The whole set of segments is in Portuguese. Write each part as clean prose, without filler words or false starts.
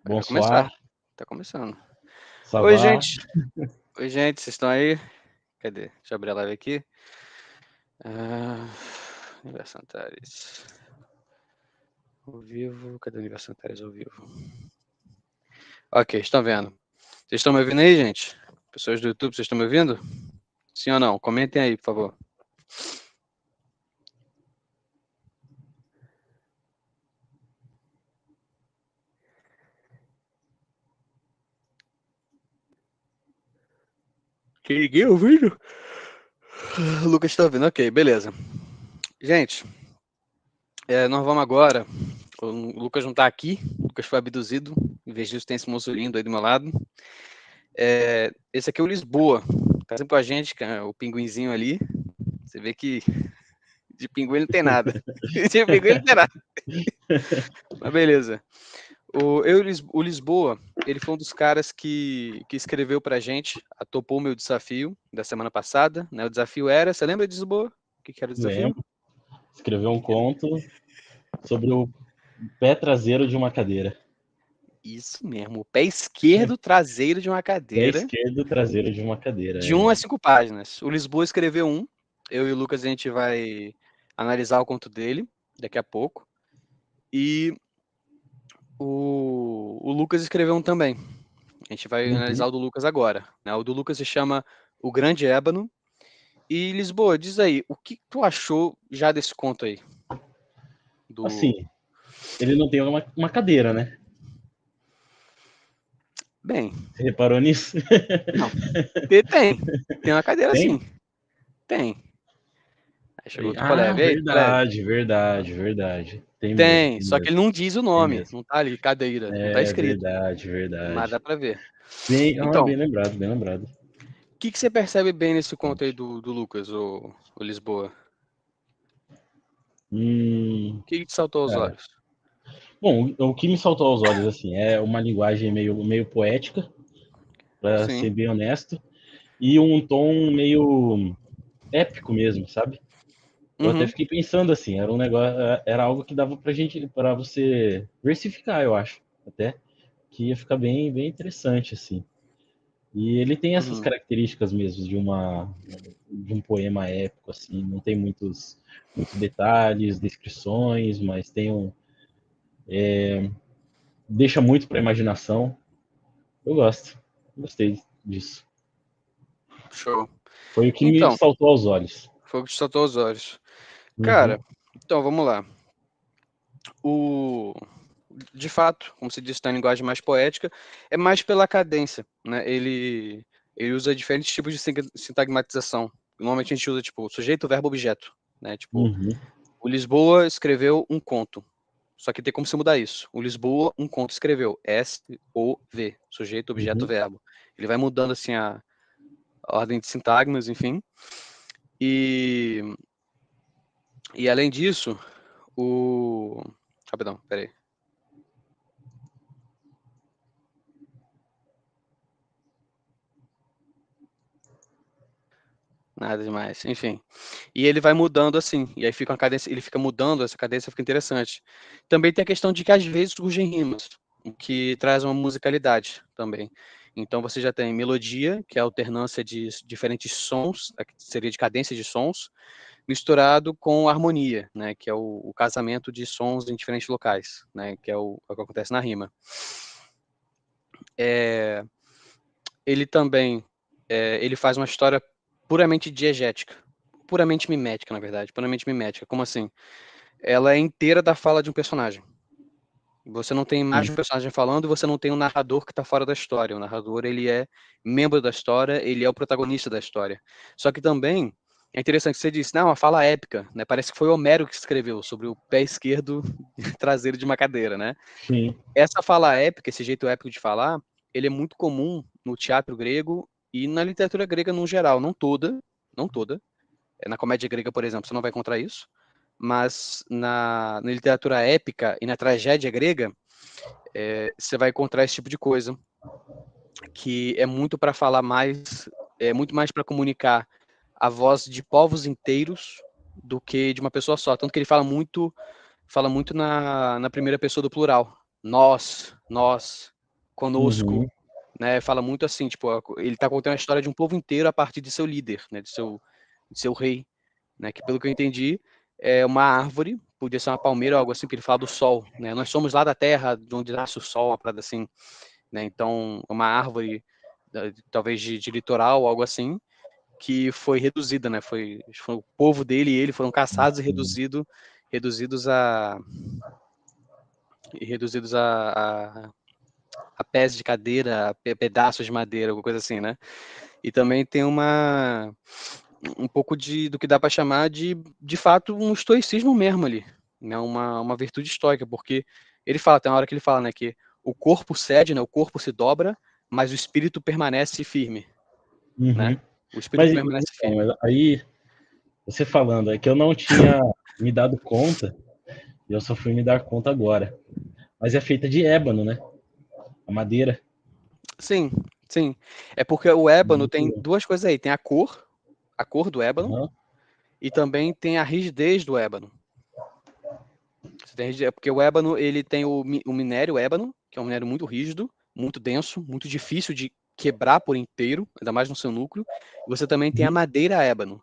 Vai Bonsoir, começar. Tá começando. ça Oi, va? gente. Oi, gente. Vocês estão aí? Cadê? Deixa eu abrir a live aqui. Aniversários. Ao vivo. Cadê aniversários ao vivo? Ok, estão vendo. Vocês estão me ouvindo aí, gente? Pessoas do YouTube, vocês estão me ouvindo? Sim ou não? Comentem aí, por favor. Tem ninguém ouvindo? O Lucas está ouvindo. Ok, beleza. Gente, nós vamos agora. O Lucas não está aqui. O Lucas foi abduzido. Em vez disso, tem esse moço lindo aí do meu lado. Esse aqui é o Lisboa. Tá sempre com a gente, o pinguinzinho ali. Você vê que de pinguim não tem nada. De pinguim não tem nada. Mas beleza. O Lisboa, ele foi um dos caras que escreveu pra gente, topou o meu desafio da semana passada, né? O desafio era, você lembra de Lisboa? O que era o desafio? Lembro. Escreveu um conto sobre o pé traseiro de uma cadeira. Isso mesmo, o pé esquerdo traseiro de uma Pé cadeira, esquerdo traseiro de uma cadeira. de 1 a 5 páginas. O Lisboa escreveu um, eu e o Lucas a gente vai analisar o conto dele daqui a pouco. E o Lucas escreveu um também. A gente vai analisar o do Lucas agora, né? O do Lucas se chama O Grande Ébano. E Lisboa, diz aí, o que tu achou já desse conto aí? Assim, ele não tem uma cadeira, né? Bem, Você reparou nisso? não. Tem. Tem uma cadeira Tem? sim. Tem. Aí chegou outro Ah, coleve. Ei, coleve. verdade. Tem mesmo, Tem, tem só que mesmo, ele não diz o tem nome. mesmo. Não tá ali, cadeira. Não tá É escrito. verdade, Mas dá verdade. pra ver. Bem, Então, bem lembrado, bem lembrado. o que você percebe bem nesse conto aí do Lucas, o Lisboa? Hum, O que te saltou aos cara. olhos? Bom, o que me saltou aos olhos assim é uma linguagem meio poética, para ser Sim. bem honesto, e um tom meio épico mesmo, sabe? Eu até Uhum. fiquei pensando assim, era um negócio, era algo que dava para você versificar, eu acho, até que ia ficar bem interessante assim. E ele tem essas Uhum. características mesmo de um poema épico assim, não tem muitos detalhes, descrições, mas deixa muito para imaginação. Eu gostei disso. Show. Foi o que me Então, saltou aos olhos. foi o que te saltou aos olhos. Cara, Uhum, então vamos lá. De fato, como se disse, na linguagem mais poética, é mais pela cadência, né? Ele usa diferentes tipos de sintagmatização. Normalmente a gente usa, tipo, sujeito, verbo, objeto, né? Tipo, uhum, o Lisboa escreveu um conto. Só que tem como se mudar isso. O Lisboa, um conto, escreveu. S-O-V. Sujeito, objeto, uhum. verbo. Ele vai mudando, assim, a ordem de sintagmas, enfim. E, e além disso, o... Rapidão, peraí. Nada demais, enfim. E ele vai mudando assim, e aí fica uma cadência, ele fica mudando, essa cadência fica interessante. Também tem a questão de que às vezes surgem rimas, o que traz uma musicalidade também. Então você já tem melodia, que é a alternância de diferentes sons, que seria de cadência de sons, misturado com harmonia, né, que é o casamento de sons em diferentes locais, né, que é o que acontece na rima. Ele também ele faz uma história puramente diegética, puramente mimética, na verdade, puramente mimética. Como assim? Ela é inteira da fala de um personagem. Você não tem mais Sim. um personagem falando e você não tem um narrador que está fora da história. O narrador, ele é membro da história, ele é o protagonista da história. Só que também é interessante que você disse, não, uma fala épica, né? Parece que foi Homero que escreveu sobre o pé esquerdo traseiro de uma cadeira, né? Sim. Essa fala épica, esse jeito épico de falar, ele é muito comum no teatro grego e na literatura grega no geral, não toda, não toda. Na comédia grega, por exemplo, você não vai encontrar isso, mas na literatura épica e na tragédia grega, você vai encontrar esse tipo de coisa, que é muito para falar mais, é muito mais para comunicar a voz de povos inteiros do que de uma pessoa só. Tanto que ele fala muito na primeira pessoa do plural. nós, conosco, né? Fala muito assim, tipo, ele tá contando a história de um povo inteiro a partir de seu líder, né? De seu rei, né? Que pelo que eu entendi é uma árvore, podia ser uma palmeira ou algo assim, porque ele fala do sol, né? Nós somos lá da terra, de onde nasce o sol, uma parada assim, né? Então, uma árvore, talvez de litoral, algo assim, que foi reduzida, né? Foi o povo dele e ele foram caçados e reduzidos a pés de cadeira, a pedaços de madeira, alguma coisa assim, né? E também tem um pouco do que dá para chamar de fato, um estoicismo mesmo ali, né? Uma virtude estoica, porque ele fala, tem uma hora que ele fala, né, que o corpo cede, né? O corpo se dobra, mas o espírito permanece firme, né? O espírito Mas permanece então, firme. aí, você falando, é que eu não tinha me dado conta, e eu só fui me dar conta agora. Mas é feita de ébano, né? A madeira. Sim, sim. É porque o ébano tem Muito. duas coisas aí. Tem a cor do ébano, Aham. e também tem a rigidez do ébano. Porque o ébano, ele tem o minério ébano, que é um minério muito rígido, muito denso, muito difícil de quebrar por inteiro, ainda mais no seu núcleo. E você também tem a madeira ébano,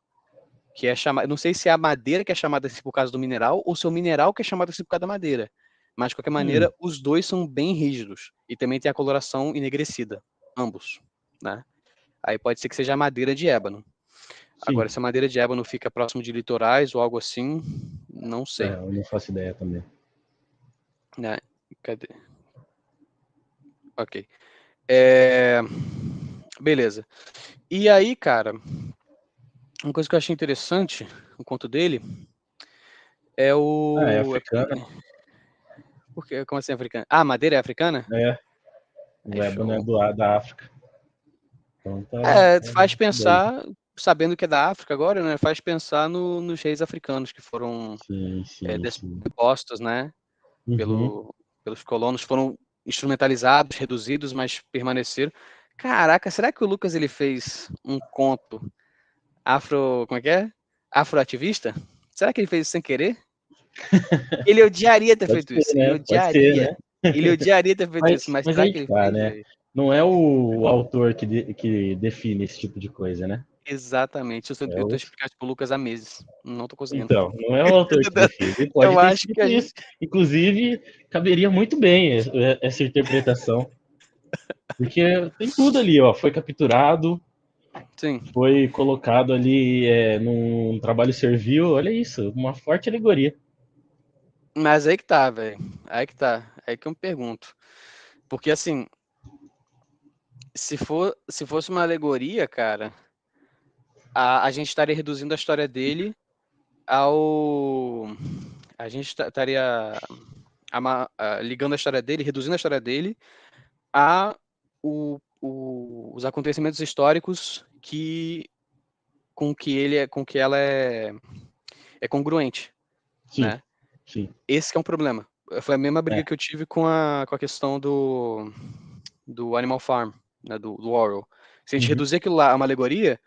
que é chamada, não sei se é a madeira que é chamada assim por causa do mineral, ou se é o mineral que é chamado assim por causa da madeira. Mas, de qualquer maneira, os dois são bem rígidos. E também tem a coloração enegrecida, ambos, né? Aí pode ser que seja a madeira de ébano. Sim. Agora, se a madeira de ébano fica próximo de litorais ou algo assim, não sei, Eu não faço ideia também. né? Cadê? Ok. É... Beleza. E aí, cara, uma coisa que eu achei interessante no conto dele é É o... africana. Como assim africana? Ah, a madeira é africana? É, É o ébano é show. da África. Então Faz tudo aí. pensar, sabendo que é da África agora, né? Faz pensar nos reis africanos que foram Sim, sim, sim. depostos, né? Uhum. Pelos colonos, foram instrumentalizados, reduzidos, mas permaneceram. Caraca, será que o Lucas ele fez um conto como é que é? Afroativista? Será que ele fez isso sem querer? Ele odiaria ter Pode feito ser, isso. Ele né? Pode ser, odiaria. né? Ele odiaria ter feito isso, mas Mas será aí que que ele tá, fez, né? velho? Não é o autor que define esse tipo de coisa, né? Exatamente. É Eu tô o... explicando isso pro Lucas há meses. Não tô conseguindo. Então, não é o autor que define. Ele pode Eu ter acho que escrito a gente. isso. Inclusive, caberia muito bem essa interpretação. Porque tem tudo ali, ó. Foi capturado, Sim. foi colocado ali num trabalho servil. Olha isso, uma forte alegoria. Mas aí que tá, velho. Aí que tá. Aí que eu me pergunto. Porque assim, se fosse uma alegoria, cara, a gente estaria reduzindo a história dele ao. A gente estaria ligando a história dele, reduzindo a história dele a os acontecimentos históricos com que ela é congruente, Sim, né? sim. Esse que é um problema. Foi a mesma briga É. que eu tive com a questão do Animal Farm, né, do Orwell. Se a gente Uhum. reduzir aquilo lá a uma alegoria,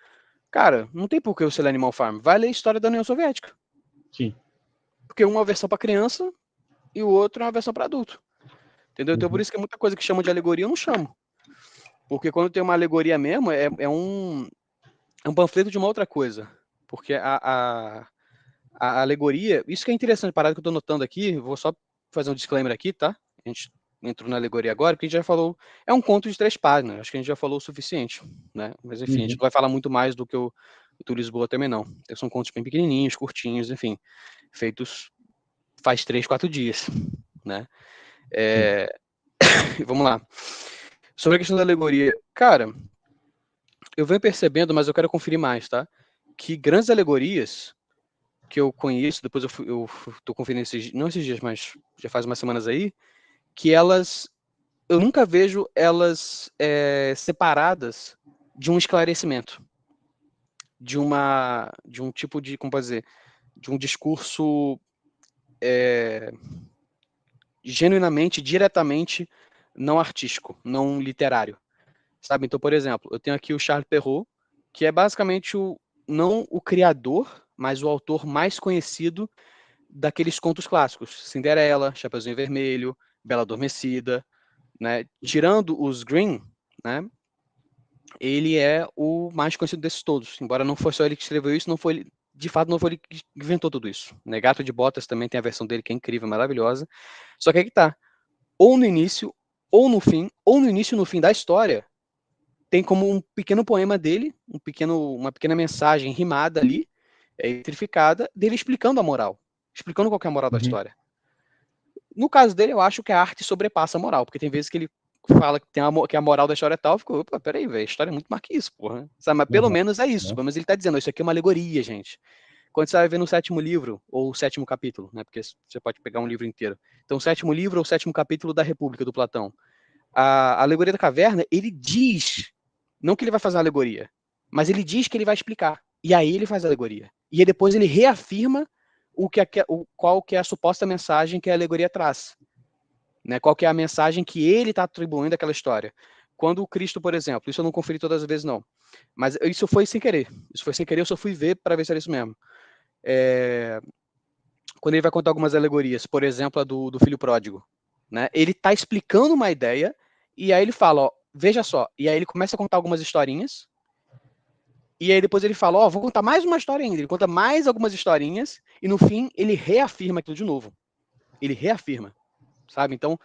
cara, não tem por que você ler Animal Farm. Vai ler a história da União Soviética. Sim. Porque uma é uma versão para criança e o outro é uma versão para adulto. Entendeu? Então por Uhum. isso que muita coisa que chamam de alegoria eu não chamo. Porque quando tem uma alegoria mesmo, é um panfleto de uma outra coisa. Porque a alegoria, isso que é interessante, parada que eu tô notando aqui, vou só fazer um disclaimer aqui, tá? A gente entrou na alegoria agora, porque a gente já falou, é um conto de 3 páginas, acho que a gente já falou o suficiente, né? Mas enfim, a gente Uhum. não vai falar muito mais do que o do Lisboa também não. São contos bem pequenininhos, curtinhos, enfim, feitos faz 3, 4 dias, né? Sim. Vamos lá. Sobre a questão da alegoria, cara, eu venho percebendo, mas eu quero conferir mais, tá? Que grandes alegorias que eu conheço, depois eu tô conferindo não esses dias, mas já faz umas semanas aí, que eu nunca vejo elas separadas de um esclarecimento, de um tipo de, como pode dizer, de um discurso genuinamente, diretamente não artístico, não literário, sabe? Então, por exemplo, eu tenho aqui o Charles Perrault, que é basicamente não o criador, mas o autor mais conhecido daqueles contos clássicos, Cinderela, Chapeuzinho Vermelho, Bela Adormecida, né? Tirando os Green, né? Ele é o mais conhecido desses todos. Embora não foi só ele que escreveu isso, não foi ele, de fato não foi ele que inventou tudo isso. Né? Gato de Botas também tem a versão dele que é incrível, maravilhosa. Só que aí que tá. Ou no início, ou no fim, ou no início e no fim da história, tem como um pequeno poema dele, uma pequena mensagem rimada ali, eletrificada, dele explicando a moral. Explicando qual que é a moral da Uhum. história. No caso dele, eu acho que a arte sobrepassa a moral, porque tem vezes que ele fala que, que a moral da história é tal, eu fico, opa, peraí, velho, a história é muito mais que isso, porra. Sabe? Mas pelo Uhum. menos é isso. Né? Pelo menos ele tá dizendo, isso aqui é uma alegoria, gente. Quando você vai ver no sétimo livro, ou o sétimo capítulo, né? Porque você pode pegar um livro inteiro. Então, o sétimo livro ou o sétimo capítulo da República, do Platão. A alegoria da caverna, ele diz, não que ele vai fazer uma alegoria, mas ele diz que ele vai explicar. E aí ele faz a alegoria. E aí depois ele reafirma qual que é a suposta mensagem que a alegoria traz. Né? Qual que é a mensagem que ele está atribuindo àquela história. Quando o Cristo, por exemplo, isso eu não conferi todas as vezes, não. Mas isso foi sem querer. Isso foi sem querer, eu só fui ver para ver se era isso mesmo. Quando ele vai contar algumas alegorias, por exemplo, a do filho pródigo, né? Ele está explicando uma ideia e aí ele fala, ó, veja só, e aí ele começa a contar algumas historinhas e aí depois ele fala, ó, vou contar mais uma história ainda. Ele conta mais algumas historinhas e no fim ele reafirma aquilo de novo. Ele reafirma, sabe? Então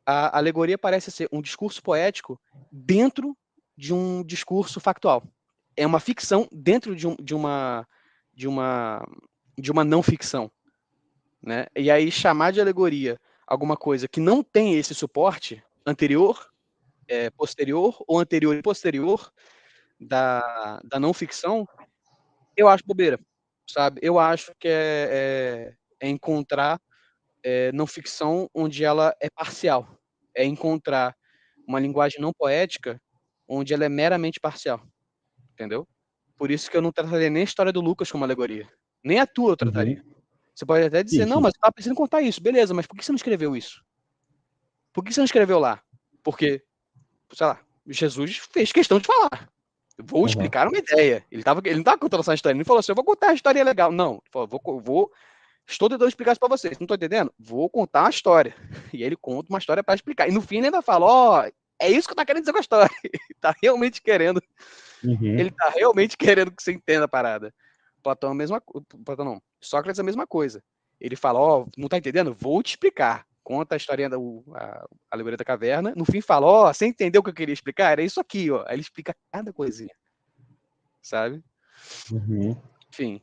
a alegoria parece ser um discurso poético dentro de um discurso factual. É uma ficção dentro de uma não ficção, né? E aí chamar de alegoria alguma coisa que não tem esse suporte anterior, posterior ou anterior e posterior da não ficção, eu acho bobeira, sabe? Eu acho que é encontrar não ficção onde ela é parcial, é encontrar uma linguagem não poética onde ela é meramente parcial, entendeu? Por isso que eu não trataria nem a história do Lucas como alegoria, nem a tua eu Uhum. trataria. Você pode até Sim, dizer, não, sim. mas eu estava pensando em contar isso, beleza, mas por que você não escreveu isso? Por que você não escreveu lá? Porque, sei lá, Jesus fez questão de falar. Eu vou Uhum. explicar uma ideia. Ele não estava contando essa história, ele não falou assim, eu vou contar uma história legal. Não, ele falou, estou tentando explicar isso para vocês, não estou entendendo? Vou contar uma história. E ele conta uma história para explicar. E no fim ele ainda fala, ó, é isso que eu tô querendo dizer com a história. Uhum. Ele tá realmente querendo que você entenda a parada. Platão, Platão não, Sócrates é a mesma coisa. Ele fala, ó, não tá entendendo? Vou te explicar. Conta a historinha a alegoria da caverna. No fim fala, ó, você entendeu o que eu queria explicar? Era isso aqui, ó. Aí ele explica cada coisinha, sabe? Uhum. Enfim,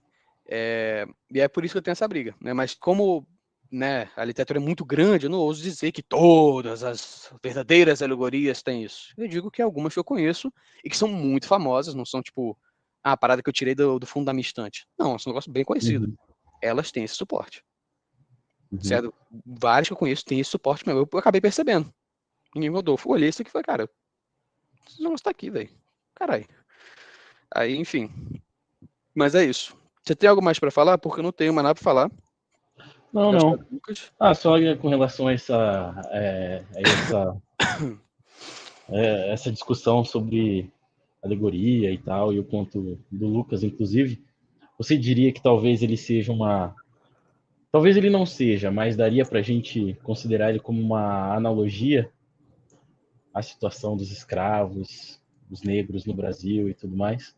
e é por isso que eu tenho essa briga, né? Mas como, né, a literatura é muito grande, eu não ouso dizer que todas as verdadeiras alegorias têm isso. Eu digo que algumas que eu conheço e que são muito famosas, não são tipo a parada que eu tirei do fundo da minha estante. Não, são um negócio bem conhecido. Uhum. Elas têm esse suporte, Uhum. certo? Várias que eu conheço têm esse suporte mesmo. Eu acabei percebendo. Ninguém Rodolfo, olhei isso aqui e falei, cara, esse negócio tá aqui, velho. Caralho. Aí, enfim. Mas é isso. Você tem algo mais pra falar? Porque eu não tenho mais nada pra falar Não, da não. história do Lucas. Ah, só com relação essa discussão sobre alegoria e tal, e o ponto do Lucas, inclusive, você diria que talvez ele seja uma. Talvez ele não seja, mas daria para a gente considerar ele como uma analogia à situação dos escravos, dos negros no Brasil e tudo mais?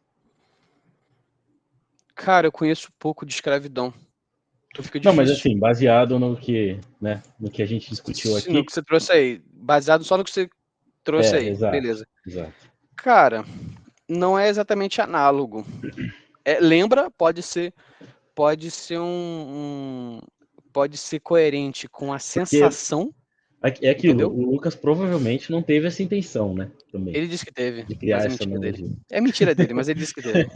Cara, eu conheço pouco de escravidão. Então fica Não, mas difícil. assim, baseado no que, né, no que a gente discutiu Se no aqui. que você trouxe aí, baseado só no que você trouxe aí, Exato, beleza. exato. Cara, não é exatamente análogo. Lembra, pode ser pode ser coerente com a Porque sensação, é aquilo, entendeu? o Lucas provavelmente não teve essa intenção, né, também, Ele disse que teve, de mas criar é essa mentira dele. analogia. É mentira dele, mas ele disse que teve.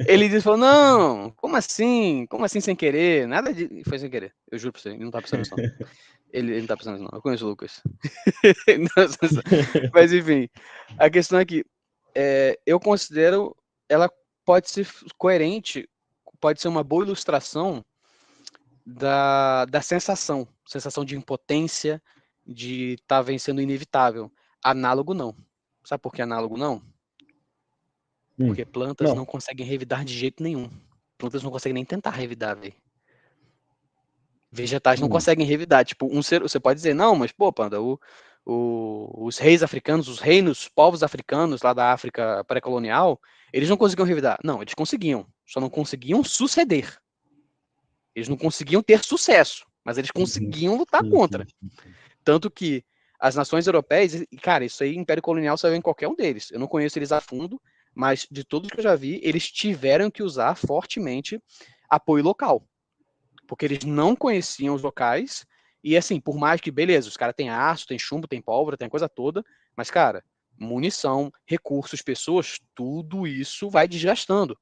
Ele disse, falou, não, como assim? Como assim sem querer? Nada de... Foi sem querer, eu juro pra você, ele não tá pensando nisso não. Ele não tá pensando nisso não, eu conheço o Lucas. Mas enfim, a questão é que eu considero ela pode ser coerente, pode ser uma boa ilustração da sensação de impotência, de estar vencendo o inevitável. Análogo não. Sabe por que análogo não? Porque plantas Não. não conseguem revidar de jeito nenhum. Plantas não conseguem nem tentar revidar, velho. Vegetais não conseguem revidar. Tipo, você pode dizer, não, mas, pô, Panda, os reis africanos, os reinos, povos africanos lá da África pré-colonial, eles não conseguiam revidar. Não, eles conseguiam. Só não conseguiam suceder. Eles não conseguiam ter sucesso, mas eles conseguiam lutar contra. Tanto que as nações europeias, e cara, isso aí, Império Colonial saiu em qualquer um deles. Eu não conheço eles a fundo, mas de todos que eu já vi, eles tiveram que usar fortemente apoio local. Porque eles não conheciam os locais. E assim, por mais que, beleza, os caras têm aço, tem chumbo, tem pólvora, tem a coisa toda, mas, cara, munição, recursos, pessoas, tudo isso vai desgastando.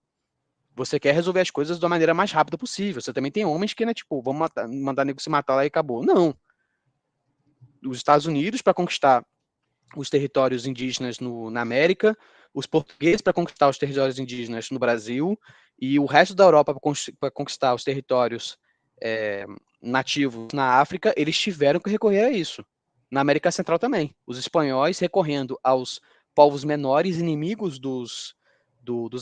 Você quer resolver as coisas da maneira mais rápida possível. Você também tem homens que, né, tipo, vamos mandar nego se matar lá e acabou. Não. Os Estados Unidos para conquistar os territórios indígenas na América, os portugueses para conquistar os territórios indígenas no Brasil, e o resto da Europa para conquistar os territórios nativos na África, eles tiveram que recorrer a isso. Na América Central também. Os espanhóis recorrendo aos povos menores, inimigos dos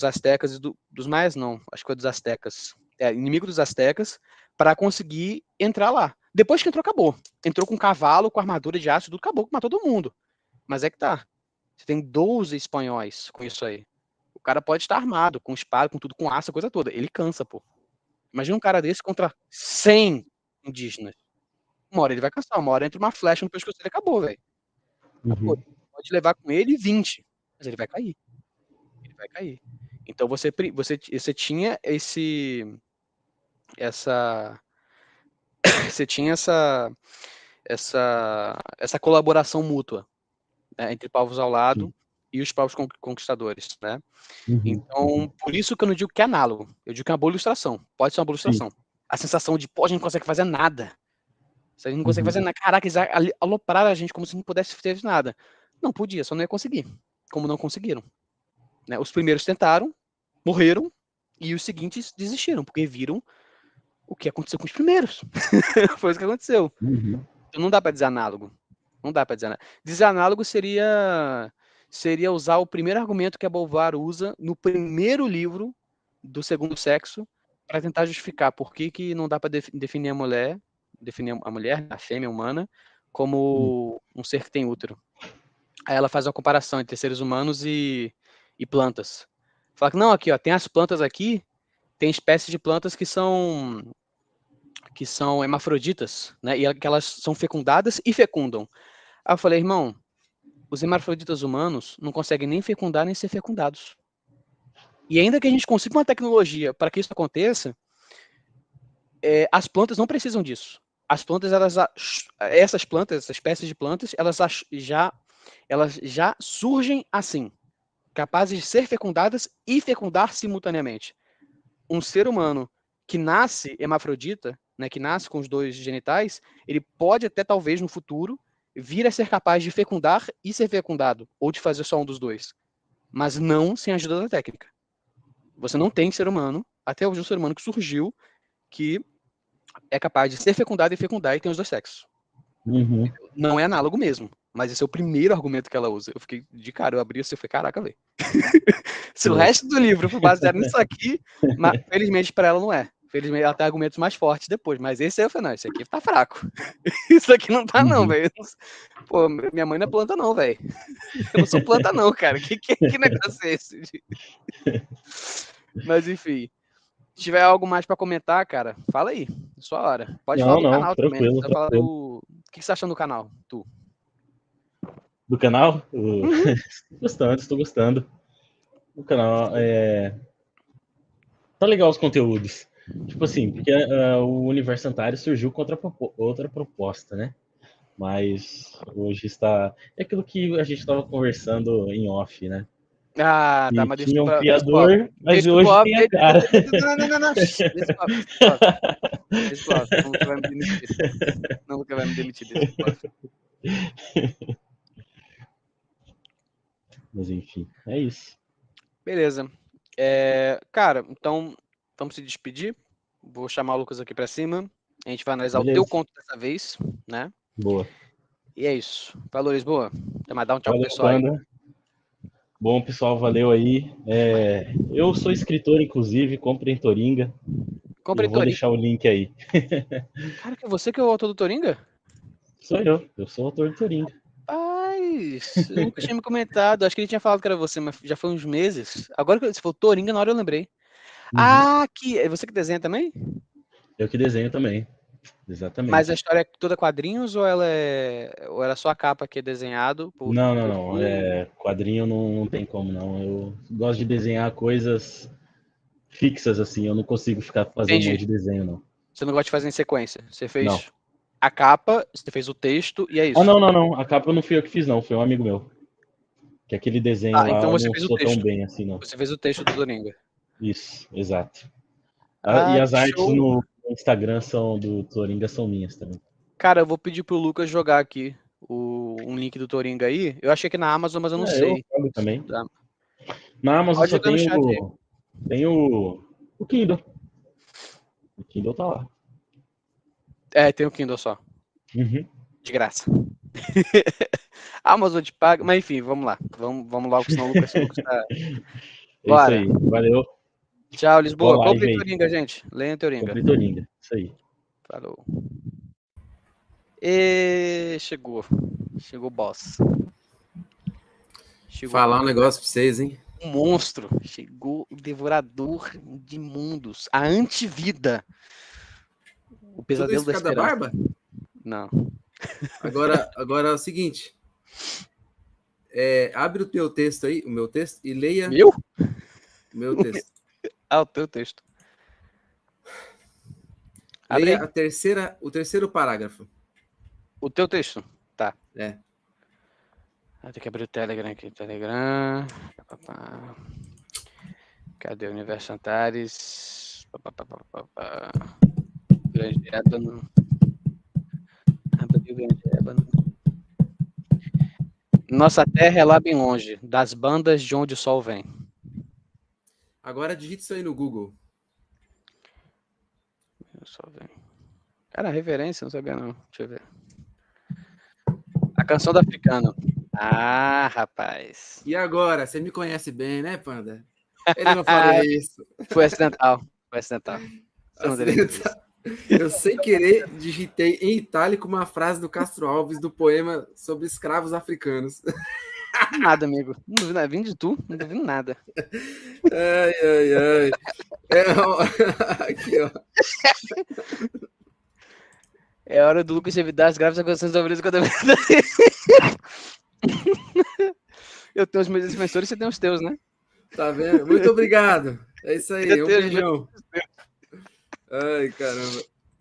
astecas e dos maias, não, acho que foi dos astecas. Inimigo dos astecas, para conseguir entrar lá. Depois que entrou, acabou. Entrou com cavalo, com armadura de aço, tudo acabou, matou todo mundo. Mas é que tá. Você tem 12 espanhóis com isso aí. O cara pode estar armado, com espada, com tudo, com aço, a coisa toda. Ele cansa, pô. Imagina um cara desse contra 100 indígenas. Uma hora ele vai cansar, uma hora entra uma flecha no pescoço dele, acabou, velho. Acabou. Pode levar com ele 20, mas ele vai cair. Ele vai cair. Então você tinha você tinha essa colaboração mútua, né, entre povos ao lado e os povos conquistadores, né? Então, por isso que eu não digo que é análogo, eu digo que é uma boa ilustração. Pode ser uma boa ilustração. A sensação de, pô, a gente não consegue fazer nada. A gente não consegue fazer nada. Caraca, eles alopraram a gente como se não pudesse ter nada. Não podia, só não ia conseguir. Como não conseguiram. Né? Os primeiros tentaram, morreram, e os seguintes desistiram, porque viram o que aconteceu com os primeiros. Foi isso que aconteceu. Então não dá para dizer análogo. Não dá para dizer análogo. Dizer análogo seria usar o primeiro argumento que a Beauvoir usa no primeiro livro do Segundo Sexo para tentar justificar por que não dá para definir a mulher, a fêmea humana, como um ser que tem útero. Aí ela faz uma comparação entre seres humanos e plantas. Fala que não, aqui, ó, tem as plantas aqui, tem espécies de plantas que são hermafroditas, né? E que elas são fecundadas e fecundam. Aí eu falei, irmão, os hermafroditas humanos não conseguem nem fecundar nem ser fecundados. E ainda que a gente consiga uma tecnologia para que isso aconteça, as plantas não precisam disso. As plantas, essas espécies de plantas, elas já surgem assim, capazes de ser fecundadas e fecundar simultaneamente. Um ser humano que nasce hermafrodita, né, que nasce com os dois genitais, ele pode até talvez no futuro vir a ser capaz de fecundar e ser fecundado, ou de fazer só um dos dois, mas não sem a ajuda da técnica. Você não tem ser humano, até hoje um ser humano que surgiu, que é capaz de ser fecundado e fecundar e tem os dois sexos. Não é análogo mesmo, mas esse é o primeiro argumento que ela usa. Eu fiquei de cara, eu abri assim e falei, caraca, velho. Se o resto do livro for baseado nisso aqui, mas, felizmente para ela não é. Felizmente ela tem argumentos mais fortes depois, mas esse aí eu falei, não, esse aqui tá fraco. Isso aqui não tá não, velho. Pô, minha mãe não é planta não, velho. Eu não sou planta não, cara. Que negócio é esse? Mas enfim, se tiver algo mais para comentar, cara, fala aí. Sua hora. Pode falar do canal também. Você falar o que você tá achando do canal, tu? Do canal? Estou gostando. O canal tá legal os conteúdos. Tipo assim, porque o Universo Antares surgiu com outra proposta, né? Mas hoje está... É aquilo que a gente estava conversando em off, né? Ah, tá, mas tinha um criador, mas hoje tem a cara. Não. Deixa o off. Nunca vai me demitir. Nunca vai me demitir desse off. Mas enfim, é isso. Beleza. Cara, então vamos se despedir. Vou chamar o Lucas aqui pra cima. A gente vai analisar o teu conto dessa vez, né? Boa. E é isso. Falou, Lisboa. Até mais, dá um tchau Valeu, pro pessoal aí. Bom, pessoal, valeu aí. Eu sou escritor, inclusive, comprem Toringa. Compre Eu vou Toringa. deixar o link aí. Cara, que é você que é o autor do Toringa? Sou eu sou o autor do Toringa. Rapaz, eu nunca tinha me comentado. Acho que ele tinha falado que era você, mas já foi uns meses. Agora que você falou Toringa, na hora eu lembrei. Ah, que é você que desenha também? Eu que desenho também. Mas Exatamente. a história é toda quadrinhos ou ou ela é só a capa que é desenhado Não. Quadrinho não tem como, não. Eu gosto de desenhar coisas fixas, assim. Eu não consigo ficar fazendo um monte Entendi. de desenho, não. Você não gosta de fazer em sequência. Você Não. fez a capa, você fez o texto e é Ah, isso. não. A capa não fui eu que fiz, não. Foi um amigo meu. Que aquele desenho Ah, lá então eu você não fez o sou tão texto. bem assim, não. Você fez o texto do Toringa. Isso, exato. E Ah, as que artes show. no Instagram do Toringa são minhas também. Cara, eu vou pedir pro Lucas jogar aqui um link do Toringa aí. Eu achei que na Amazon, mas eu não Eu sei. jogo também. Tá. Na Amazon Pode só jogar no chat aí. tem o Kindle. O Kindle tá lá. É, tem o Kindle só. Uhum. De graça. A Amazon te paga, mas enfim, vamos lá. Vamos logo, senão o Lucas tá. É isso Bora. aí. Valeu. Tchau, Boa Lisboa. live Compre aí. Toringa, gente. Leia Toringa. Comprei Toringa. Isso aí. Falou. E chegou. Chegou o boss. Chegou Falar um negócio pra vocês, hein? um monstro. Chegou o devorador de mundos. A antivida. O Tudo pesadelo isso da por causa da esperança. barba? Não. Agora é o seguinte. Abre o teu texto aí, o meu texto, e leia Meu? o meu texto. Ah, o teu texto. Abre Leia aí. o terceiro parágrafo. O teu texto. Tá. É. Tem que abrir o Telegram aqui. Telegram. Cadê o Universo Antares? Grande Ébano. Abrir o Grande Ébano. Nossa terra é lá bem longe, das bandas de onde o sol vem. Agora digite isso aí no Google. O sol vem. Cara, reverência, não sabia não. Deixa eu ver. A canção do africano. Ah, rapaz. E agora? Você me conhece bem, né, Panda? Ele não falou isso. Foi acidental. Foi acidental. Você não deveria dizer isso. Eu, sem querer, digitei em itálico uma frase do Castro Alves do poema sobre escravos africanos. Nada, amigo. Não duvido nada. Vindo de tu, não duvido nada. Ai. Aqui, ó. É hora do Lucas evitar as graves acusações da beleza quando eu tenho os meus defensores, você tem os teus, né? Tá vendo? Muito obrigado. É isso aí. Um beijão. Ai, caramba.